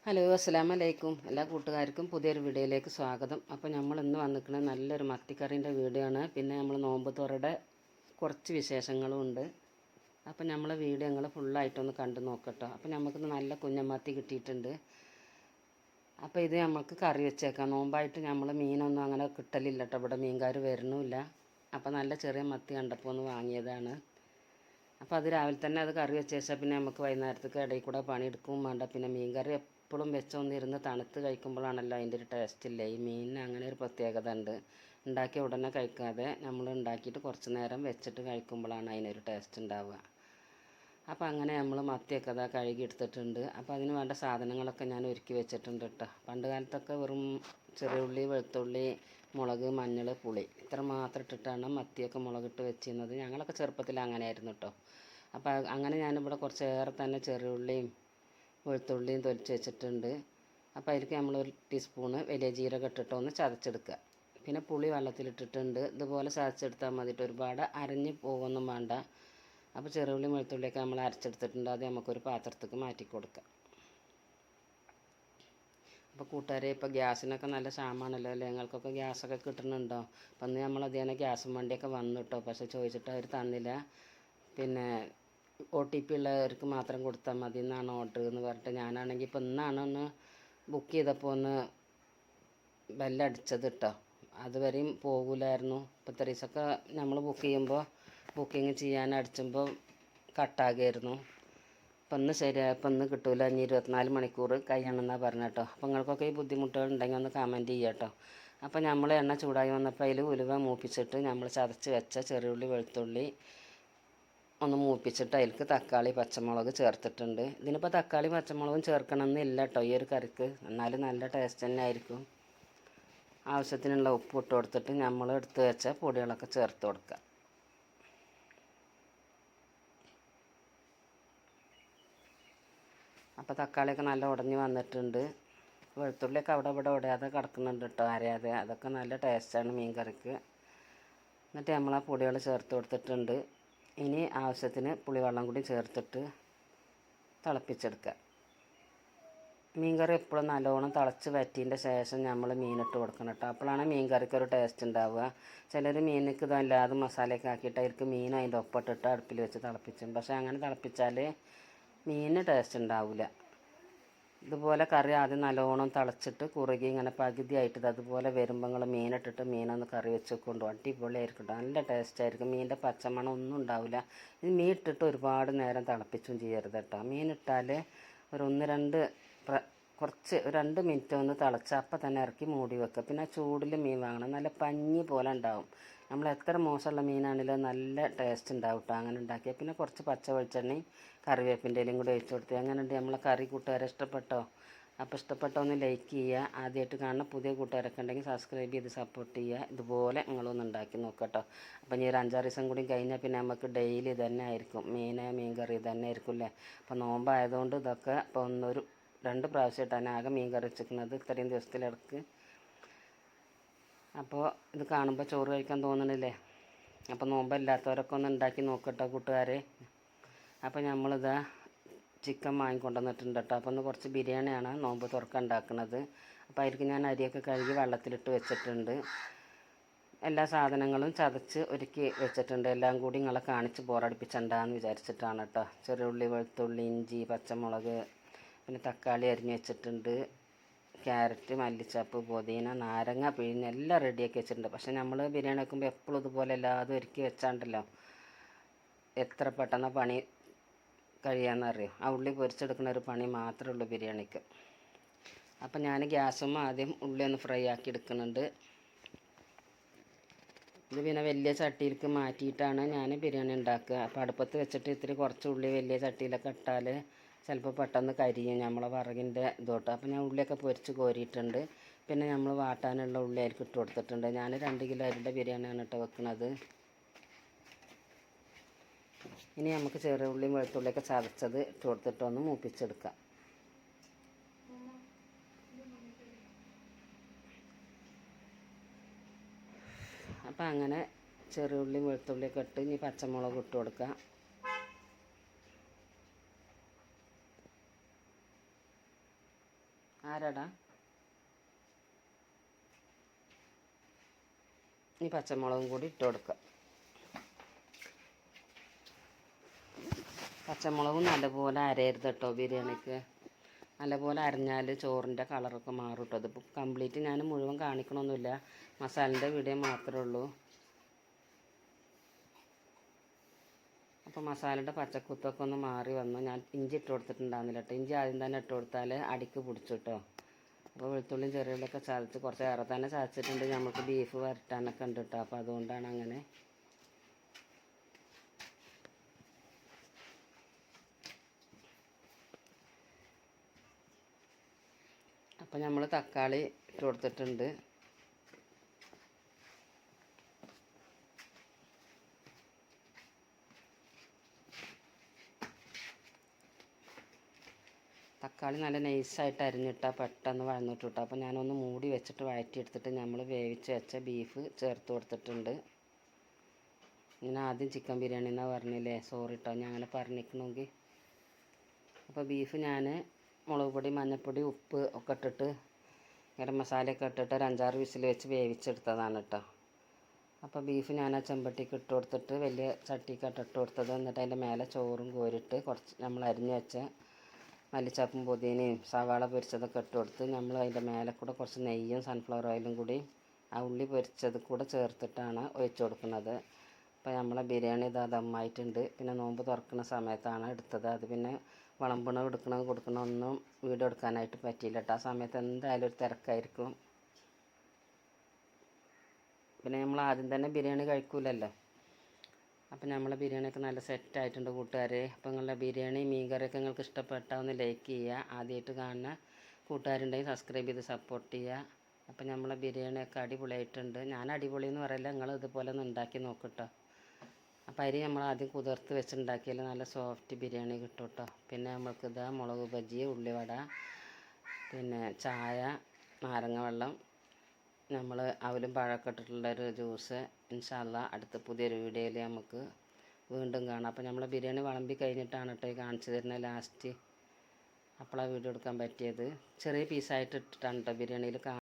Hello, അസ്സലാമു അലൈക്കും. എല്ലാ കൂട്ടുകാർക്കും പുതിയൊരു വീഡിയോയിലേക്ക് സ്വാഗതം. അപ്പോൾ നമ്മൾ ഇന്ന് വന്നിരിക്കുന്നത് നല്ലൊരു മത്തിക്കറീൻ്റെ വീഡിയോ ആണ്. പിന്നെ നമ്മൾ നോമ്പ് തുറയുടെ കുറച്ച് വിശേഷങ്ങളും ഉണ്ട്. അപ്പോൾ നമ്മളെ വീഡിയോ നിങ്ങൾ ഫുള്ളായിട്ടൊന്ന് കണ്ടു നോക്കട്ടോ. അപ്പോൾ നമുക്കിന്ന് നല്ല കുഞ്ഞമത്തി കിട്ടിയിട്ടുണ്ട്. അപ്പോൾ ഇത് നമുക്ക് കറി വെച്ചേക്കാം. നോമ്പായിട്ട് നമ്മൾ മീനൊന്നും അങ്ങനെ കിട്ടലില്ല കേട്ടോ. ഇവിടെ മീൻകാർ വരണമില്ല. അപ്പോൾ നല്ല ചെറിയ മത്തി കണ്ടപ്പോൾ ഒന്ന് വാങ്ങിയതാണ്. അപ്പോൾ അത് രാവിലെ തന്നെ അത് കറി വെച്ച് വെച്ചാൽ പിന്നെ നമുക്ക് വൈകുന്നേരത്തേക്ക് ഇടയിൽ കൂടെ പണിയെടുക്കുകയും വേണ്ട. പിന്നെ മീൻ കറി എപ്പോഴും വെച്ചൊന്നിരുന്ന് തണുത്ത് കഴിക്കുമ്പോഴാണല്ലോ അതിൻ്റെ ഒരു ടേസ്റ്റ് ഇല്ല. ഈ മീനിന് അങ്ങനെ ഒരു പ്രത്യേകത ഉണ്ട്. ഉണ്ടാക്കിയ ഉടനെ കഴിക്കാതെ നമ്മൾ ഉണ്ടാക്കിയിട്ട് കുറച്ച് നേരം വെച്ചിട്ട് കഴിക്കുമ്പോഴാണ് അതിനൊരു ടേസ്റ്റ് ഉണ്ടാവുക. അപ്പോൾ അങ്ങനെ നമ്മൾ മത്തിയൊക്കെ അതാ കഴുകി എടുത്തിട്ടുണ്ട്. അപ്പോൾ അതിന് വേണ്ട സാധനങ്ങളൊക്കെ ഞാൻ ഒരുക്കി വെച്ചിട്ടുണ്ട് കേട്ടോ. പണ്ട് കാലത്തൊക്കെ വെറും ചെറിയ ഉള്ളി, വെളുത്തുള്ളി, മുളക്, മഞ്ഞൾ, പുളി ഇത്ര മാത്രം ഇട്ടിട്ടാണ് മത്തിയൊക്കെ മുളകിട്ട് വെച്ചിരുന്നത്. ഞങ്ങളൊക്കെ ചെറുപ്പത്തിൽ അങ്ങനെയായിരുന്നു കേട്ടോ. അപ്പോൾ അങ്ങനെ ഞാനിവിടെ കുറച്ചേറെ തന്നെ ചെറിയ ഉള്ളിയും വെളുത്തുള്ളിയും തൊലിച്ച് വെച്ചിട്ടുണ്ട്. അപ്പോൾ അതിലേക്ക് നമ്മളൊരു ടീസ്പൂണ് വലിയ ജീരകം ഇട്ടിട്ട് ഒന്ന് ചതച്ചെടുക്കുക. പിന്നെ പുളി വെള്ളത്തിലിട്ടിട്ടുണ്ട്. ഇതുപോലെ ചതച്ചെടുത്താൽ മതിയിട്ട് ഒരുപാട് അരഞ്ഞ് പോകുമൊന്നും വേണ്ട. അപ്പോൾ ചെറുള്ളി വെളുത്തുള്ളിയൊക്കെ നമ്മൾ അരച്ചെടുത്തിട്ടുണ്ട്. അത് നമുക്കൊരു പാത്രത്തേക്ക് മാറ്റി കൊടുക്കാം. അപ്പോൾ കൂട്ടുകാരെ, ഇപ്പോൾ ഗ്യാസിനൊക്കെ നല്ല ക്ഷാമമാണല്ലോ അല്ലേ? ഞങ്ങൾക്കൊക്കെ ഗ്യാസൊക്കെ കിട്ടുന്നുണ്ടോ? അപ്പം അന്ന് നമ്മൾ അതേനെ ഗ്യാസും വണ്ടിയൊക്കെ വന്നു കേട്ടോ. പക്ഷേ ചോദിച്ചിട്ട് അവർ തന്നില്ല. പിന്നെ OTP ഉള്ളവർക്ക് മാത്രം കൊടുത്താൽ മതി എന്നാണ് ഓർഡർ എന്ന് പറഞ്ഞിട്ട് ഞാനാണെങ്കിൽ ഇപ്പോൾ ഇന്നാണ് ഒന്ന് ബുക്ക് ചെയ്തപ്പോൾ ഒന്ന് ബെല്ലടിച്ചത് കേട്ടോ. അതുവരെയും പോകില്ലായിരുന്നു. ഇപ്പോൾ ഇത്ര ദിവസമൊക്കെ നമ്മൾ ബുക്ക് ചെയ്യുമ്പോൾ ബുക്കിങ് ചെയ്യാൻ അടിച്ചുമ്പോൾ കട്ടാകുമായിരുന്നു. അപ്പം ഇന്ന് ശരിയായപ്പോൾ ഇന്ന് കിട്ടില്ല. ഇനി 24 മണിക്കൂർ കഴിയണമെന്നാണ് പറഞ്ഞത് കേട്ടോ. അപ്പോൾ നിങ്ങൾക്കൊക്കെ ഈ ബുദ്ധിമുട്ടുകൾ ഉണ്ടെങ്കിൽ ഒന്ന് കമൻറ്റ് ചെയ്യുക കേട്ടോ. അപ്പോൾ നമ്മൾ എണ്ണ ചൂടായി വന്നപ്പോൾ അതിൽ ഉലുവ മൂപ്പിച്ചിട്ട് നമ്മൾ ചതച്ച് വെച്ച ചെറിയുള്ളി, വെളുത്തുള്ളി ഒന്ന് മൂപ്പിച്ചിട്ട് അതിലേക്ക് തക്കാളി, പച്ചമുളക് ചേർത്തിട്ടുണ്ട്. ഇതിനിപ്പോൾ തക്കാളി, പച്ചമുളകും ചേർക്കണമെന്നില്ല കേട്ടോ ഈ ഒരു കറിക്ക്. എന്നാലും നല്ല ടേസ്റ്റ് തന്നെ ആയിരിക്കും. ആവശ്യത്തിനുള്ള ഉപ്പ് ഇട്ട് കൊടുത്തിട്ട് നമ്മൾ എടുത്ത് വെച്ച പൊടികളൊക്കെ ചേർത്ത് കൊടുക്കുക. അപ്പോൾ തക്കാളിയൊക്കെ നല്ല ഉടഞ്ഞ് വന്നിട്ടുണ്ട്. വെളുത്തുള്ളിയൊക്കെ അവിടെ ഇവിടെ ഉടയാതെ കിടക്കുന്നുണ്ട് കേട്ടോ, അരയാതെ. അതൊക്കെ നല്ല ടേസ്റ്റാണ് മീൻ കറിക്ക്. എന്നിട്ട് നമ്മൾ ആ പൊടികൾ ചേർത്ത് കൊടുത്തിട്ടുണ്ട്. ഇനി ആവശ്യത്തിന് പുളിവെള്ളം കൂടി ചേർത്തിട്ട് തിളപ്പിച്ചെടുക്കുക. മീൻ കറി എപ്പോഴും നല്ലോണം തിളച്ച് വറ്റിയതിൻ്റെ ശേഷം നമ്മൾ മീനിട്ട് കൊടുക്കണം കേട്ടോ. അപ്പോഴാണ് മീൻ കറിക്ക് ഒരു ടേസ്റ്റ് ഉണ്ടാവുക. ചിലർ മീനിക്ക് ഇതല്ലാതെ മസാലയൊക്കെ ആക്കിയിട്ട് അവർക്ക് മീൻ അതിൻ്റെ ഒപ്പിട്ടിട്ട് അടുപ്പിൽ വെച്ച് തിളപ്പിച്ചും. പക്ഷേ അങ്ങനെ തിളപ്പിച്ചാൽ മീനിന് ടേസ്റ്റ് ഉണ്ടാവില്ല. ഇതുപോലെ കറി ആദ്യം നല്ലോണം തിളച്ചിട്ട് കുറുകി ഇങ്ങനെ പകുതിയായിട്ട് അതുപോലെ വരുമ്പോൾ നിങ്ങൾ മീനിട്ടിട്ട് മീനൊന്ന് കറി വെച്ച് കൊണ്ടുപോകും. അടിപൊളിയായിരിക്കും കേട്ടോ. നല്ല ടേസ്റ്റായിരിക്കും. മീനിൻ്റെ പച്ചമണം ഒന്നും ഉണ്ടാവില്ല. ഇത് മീൻ ഇട്ടിട്ട് ഒരുപാട് നേരം തിളപ്പിച്ചും ചെയ്യരുത് കേട്ടോ. മീനിട്ടാൽ ഒരു 1-2 കുറച്ച് 2 മിനിറ്റ് ഒന്ന് തിളച്ച് അപ്പം തന്നെ ഇറക്കി മൂടി വെക്കുക. പിന്നെ ചൂടിൽ മീൻ വാങ്ങണം. നല്ല പഞ്ഞി പോലെ ഉണ്ടാവും. നമ്മൾ എത്ര മോശമുള്ള മീനാണെങ്കിലും നല്ല ടേസ്റ്റ് ഉണ്ടാവും കേട്ടോ അങ്ങനെ ഉണ്ടാക്കിയാൽ. പിന്നെ കുറച്ച് പച്ച വെളിച്ചെണ്ണയും കറിവേപ്പിൻ്റെ ഇലയും കൂടി ഒഴിച്ച് കൊടുത്ത്. അങ്ങനെയുണ്ട് നമ്മളെ കറി. കൂട്ടുകാരെ ഇഷ്ടപ്പെട്ടോ? അപ്പോൾ ഇഷ്ടപ്പെട്ടോ ഒന്ന് ലൈക്ക് ചെയ്യുക. ആദ്യമായിട്ട് കാണുന്ന പുതിയ കൂട്ടുകാരൊക്കെ ഉണ്ടെങ്കിൽ സബ്സ്ക്രൈബ് ചെയ്ത് സപ്പോർട്ട് ചെയ്യുക. ഇതുപോലെ നിങ്ങളൊന്ന് ഉണ്ടാക്കി നോക്കട്ടോ. അപ്പോൾ ഇനി ഒരു 5-6 ദിവസം കൂടി കഴിഞ്ഞാൽ പിന്നെ നമുക്ക് ഡെയിലി തന്നെ ആയിരിക്കും മീൻ കറി തന്നെ ആയിരിക്കും അല്ലേ? അപ്പോൾ നോമ്പായതുകൊണ്ട് ഇതൊക്കെ ഇപ്പോൾ 2 പ്രാവശ്യമായിട്ടാണ് ആകെ മീൻ കറി വെച്ചിരിക്കുന്നത് ഇത്രയും ദിവസത്തിലിടക്ക്. അപ്പോൾ ഇത് കാണുമ്പോൾ ചോറ് കഴിക്കാൻ തോന്നണില്ലേ? അപ്പോൾ നോമ്പല്ലാത്തവരൊക്കെ ഒന്ന് ഉണ്ടാക്കി നോക്കട്ടോ കൂട്ടുകാരെ. അപ്പോൾ നമ്മളിതാ ചിക്കൻ വാങ്ങിക്കൊണ്ടുവന്നിട്ടുണ്ട് കേട്ടോ. അപ്പോൾ ഒന്ന് കുറച്ച് ബിരിയാണിയാണ് നോമ്പ് തുറക്കാൻ ഉണ്ടാക്കുന്നത്. അപ്പോൾ അതിലേക്ക് ഞാൻ അരിയൊക്കെ കഴുകി വെള്ളത്തിലിട്ട് വെച്ചിട്ടുണ്ട്. എല്ലാ സാധനങ്ങളും ചതച്ച് ഒരുക്കി വെച്ചിട്ടുണ്ട്. എല്ലാം കൂടി നിങ്ങളെ കാണിച്ച് ബോറടിപ്പിച്ചണ്ടെന്ന് വിചാരിച്ചിട്ടാണ് കേട്ടോ. ചെറിയ ഉള്ളി, വെളുത്തുള്ളി, ഇഞ്ചി, പച്ചമുളക്, പിന്നെ തക്കാളി അരിഞ്ഞ് വെച്ചിട്ടുണ്ട്. ക്യാരറ്റ്, മല്ലിച്ചപ്പ്, പുതിന, നാരങ്ങ പിഴിഞ്ഞ് എല്ലാം റെഡിയാക്കി വെച്ചിട്ടുണ്ട്. പക്ഷേ നമ്മൾ ബിരിയാണി വെക്കുമ്പോൾ എപ്പോഴും ഇതുപോലെ എല്ലാതും ഒരുക്കി വെച്ചാണ്ടല്ലോ എത്ര പെട്ടെന്ന് പണി കഴിയാമെന്നറിയോ. ആ ഉള്ളി പൊരിച്ചെടുക്കുന്ന ഒരു പണി മാത്രമേ ഉള്ളൂ ബിരിയാണിക്ക്. അപ്പം ഞാൻ ഗ്യാസും ആദ്യം ഉള്ളി ഒന്ന് ഫ്രൈ ആക്കി എടുക്കുന്നുണ്ട്. ഇത് പിന്നെ വലിയ ചട്ടിയിലേക്ക് മാറ്റിയിട്ടാണ് ഞാൻ ബിരിയാണി ഉണ്ടാക്കുക. അപ്പോൾ അടുപ്പത്ത് വെച്ചിട്ട് ഇത്തിരി കുറച്ച് ഉള്ളി വലിയ ചട്ടിയിലൊക്കെ ഇട്ടാൽ ചിലപ്പോൾ പെട്ടെന്ന് കരിയും നമ്മളെ വിറകിൻ്റെ ഇതോട്ട്. അപ്പോൾ ഞാൻ ഉള്ളിയൊക്കെ പൊരിച്ച് കോരിയിട്ടുണ്ട്. പിന്നെ നമ്മൾ വാട്ടാനുള്ള ഉള്ളി അതിലേക്ക് ഇട്ട് കൊടുത്തിട്ടുണ്ട്. ഞാൻ 2 കിലോ അരിയുടെ ബിരിയാണിയാണ് ഇട്ട് വെക്കുന്നത്. ഇനി നമുക്ക് ചെറിയ ഉള്ളിയും വെളുത്തുള്ളിയൊക്കെ ചതച്ചത് ഇട്ട് കൊടുത്തിട്ടൊന്ന് മൂപ്പിച്ചെടുക്കാം. അപ്പോൾ അങ്ങനെ ചെറിയ ഉള്ളിയും വെളുത്തുള്ളിയൊക്കെ ഇട്ട് ഇനി പച്ചമുളക് ഇട്ട് കൊടുക്കുക. ആരാടാ? ഈ പച്ചമുളകും കൂടി ഇട്ട് കൊടുക്കുക. പച്ചമുളകും നല്ലപോലെ അരയരുത് കേട്ടോ ബിരിയാണിക്ക്. നല്ലപോലെ അരഞ്ഞാൽ ചോറിൻ്റെ കളറൊക്കെ മാറും കേട്ടോ. അതിപ്പോൾ കംപ്ലീറ്റ് ഞാൻ മുഴുവൻ കാണിക്കണമൊന്നുമില്ല, മസാലൻ്റെ വീഡിയോ മാത്രമേ ഉള്ളൂ. അപ്പോൾ മസാലയുടെ പച്ചക്കുത്തൊക്കെ ഒന്ന് മാറി വന്നു. ഞാൻ ഇഞ്ചി ഇട്ട് കൊടുത്തിട്ടുണ്ടാകുന്നില്ല കേട്ടോ. ഇഞ്ചി ആദ്യം തന്നെ ഇട്ട് കൊടുത്താൽ അടിക്ക് പിടിച്ചു കേട്ടോ. അപ്പോൾ വെളുത്തുള്ളിയും ചെറിയുള്ളിയൊക്കെ ചതച്ച് കുറച്ച് ഏറെ തന്നെ ചതച്ചിട്ടുണ്ട്. നമുക്ക് ബീഫ് വരട്ടാനൊക്കെ ഉണ്ട് കേട്ടോ. അപ്പോൾ അതുകൊണ്ടാണ് അങ്ങനെ. അപ്പോൾ നമ്മൾ തക്കാളി ഇട്ട് കൊടുത്തിട്ടുണ്ട്. തക്കാളി നല്ല നൈസായിട്ട് അരിഞ്ഞിട്ടാൽ പെട്ടെന്ന് വഴന്നിട്ട് കിട്ടും. അപ്പോൾ ഞാനൊന്ന് മൂടി വെച്ചിട്ട് വഴറ്റിയെടുത്തിട്ട് നമ്മൾ വേവിച്ച് വെച്ച ബീഫ് ചേർത്ത് കൊടുത്തിട്ടുണ്ട്. ഞാൻ ആദ്യം ചിക്കൻ ബിരിയാണി എന്നാണ് പറഞ്ഞില്ലേ, സോറി കേട്ടോ, ഞാൻ അങ്ങനെ പറഞ്ഞിരിക്കണമെങ്കിൽ. അപ്പോൾ ബീഫ് ഞാൻ മുളക് പൊടി, മഞ്ഞൾപ്പൊടി, ഉപ്പ് ഒക്കെ ഇട്ടിട്ട് ഗരം മസാലയൊക്കെ ഇട്ടിട്ട് ഒരു 5-6 വിസിൽ വെച്ച് വേവിച്ചെടുത്തതാണ് കേട്ടോ. അപ്പോൾ ബീഫ് ഞാൻ ആ ചെമ്പട്ടിക്ക് ഇട്ട് കൊടുത്തിട്ട് വലിയ ചട്ടിക്കാട്ട് ഇട്ട് കൊടുത്തത്. എന്നിട്ട് അതിൻ്റെ മേലെ ചോറും കോരിട്ട് കുറച്ച് നമ്മൾ അരിഞ്ഞ് വെച്ച മല്ലിച്ചപ്പും പുതിനയും സവാള പൊരിച്ചതൊക്കെ ഇട്ട് കൊടുത്ത് നമ്മൾ അതിൻ്റെ മേലെ കൂടെ കുറച്ച് നെയ്യും സൺഫ്ലവർ ഓയിലും കൂടി ആ ഉള്ളി പൊരിച്ചത് കൂടെ ചേർത്തിട്ടാണ് ഒഴിച്ച് കൊടുക്കുന്നത്. അപ്പോൾ നമ്മളെ ബിരിയാണി ഇതാ ദമ്മായിട്ടുണ്ട്. പിന്നെ നോമ്പ് തുറക്കുന്ന സമയത്താണ് എടുത്തത്. അത് പിന്നെ വിളമ്പണം എടുക്കണം കൊടുക്കണം ഒന്നും വീഡിയോ എടുക്കാനായിട്ട് പറ്റിയില്ല കേട്ടോ. ആ സമയത്ത് എന്തായാലും ഒരു തിരക്കായിരിക്കും. പിന്നെ നമ്മൾ ആദ്യം തന്നെ ബിരിയാണി കഴിക്കൂലല്ലോ. അപ്പം നമ്മളെ ബിരിയാണിയൊക്കെ നല്ല സെറ്റായിട്ടുണ്ട് കൂട്ടുകാരെ. അപ്പോൾ നിങ്ങളുടെ ബിരിയാണി മീൻ കറിയൊക്കെ നിങ്ങൾക്ക് ഇഷ്ടപ്പെട്ടാൽ ഒന്ന് ലൈക്ക് ചെയ്യുക. ആദ്യമായിട്ട് കാണുന്ന കൂട്ടുകാരുണ്ടെങ്കിൽ സബ്സ്ക്രൈബ് ചെയ്ത് സപ്പോർട്ട് ചെയ്യുക. അപ്പം നമ്മളെ ബിരിയാണിയൊക്കെ അടിപൊളിയായിട്ടുണ്ട്. ഞാൻ അടിപൊളി എന്ന് പറയില്ല, നിങ്ങൾ ഇതുപോലെ ഒന്ന് ഉണ്ടാക്കി നോക്കട്ടോ. അപ്പോൾ അരി നമ്മൾ ആദ്യം കുതിർത്ത് വെച്ചുണ്ടാക്കിയാൽ നല്ല സോഫ്റ്റ് ബിരിയാണി കിട്ടും കേട്ടോ. പിന്നെ നമ്മൾക്കിതാ മുളക് ബജി, ഉള്ളിവട, പിന്നെ ചായ, നാരങ്ങ വെള്ളം, നമ്മൾ അവലും പഴമൊക്കെ ഇട്ടിട്ടുള്ളൊരു ജ്യൂസ്. ഇൻഷാ അല്ലാഹ് അടുത്ത പുതിയൊരു വീഡിയോയിൽ നമുക്ക് വീണ്ടും കാണാം. അപ്പോൾ നമ്മൾ ബിരിയാണി വിളമ്പി കഴിഞ്ഞിട്ടാണ് കേട്ടോ ഈ കാണിച്ചു തരുന്നത് ലാസ്റ്റ്. അപ്പോഴാണ് വീഡിയോ എടുക്കാൻ പറ്റിയത്. ചെറിയ പീസായിട്ട് ഇട്ടിട്ടാണ് കേട്ടോ ബിരിയാണിയിൽ